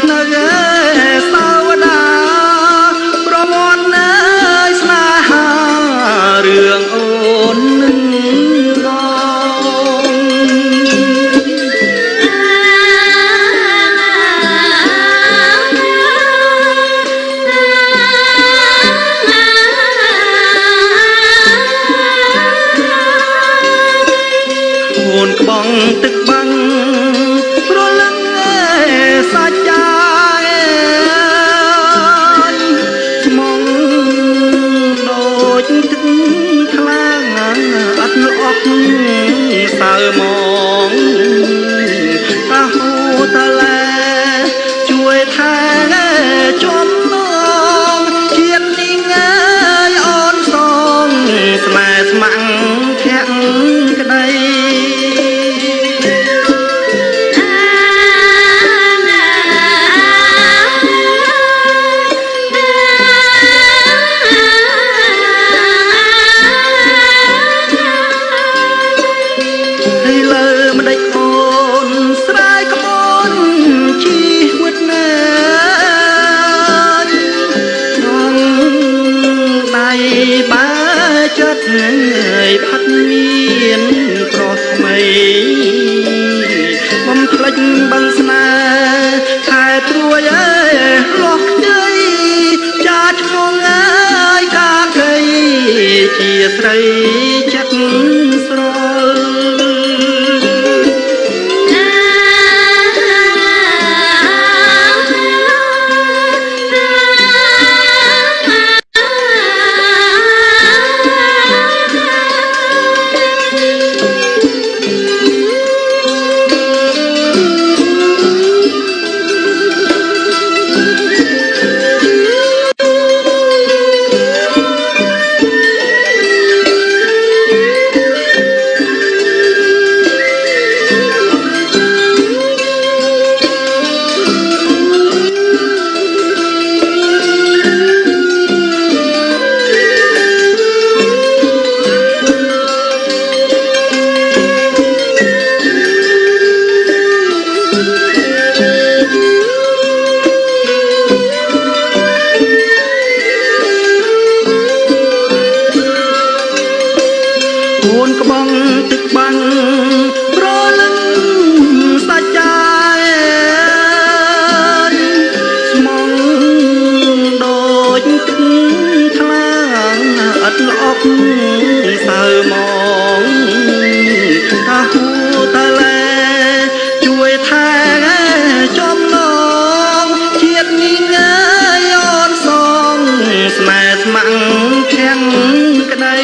នៅសាវតាប្រមន់នៅស្នេហារឿងអូននឹងអូនក្បងទឹកបាំងប្រលឹងសាច់ចាស្មងដូចទឹកខ្លាំងអត់លអស់សើមងតាហូតឡាជួយថែចំនងជាតិនេះងាយអូនសងស្នេហ៍ស្មាំងភក្តិក្តីបាចិត្តផាត់មានប្រុសថ្មីបំភ្លេចបងស្នេហ៍ខែត្រួយលោះខ្ចីចាឈ្មោះងាយកាកៃជាស្រីចិត្តស្រអូនក្បងទឹកបាំងប្រលឹងសាច់ចាស្មងដូចទឹកថ្លាអត់ល្អប់សើមងតាហូតឡាជួយថែចំនងជាតិនេះងាយអូនសងស្នេហ៍ស្មាំងខាំងក្តី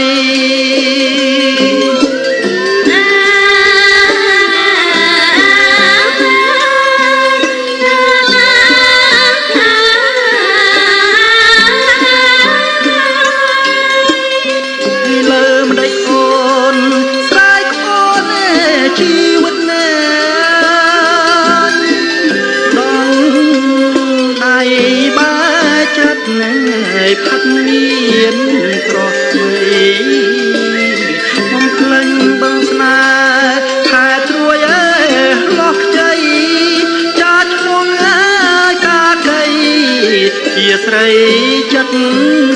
ជីវិតណាដងដៃបាចិត្តណាផាត់មានក្រោះថ្មីបំភ្លេចបងស្នេហ៍ខែត្រួយលោះខ្ចីចាឈ្មោះកាកៃជាស្រីចិត្ត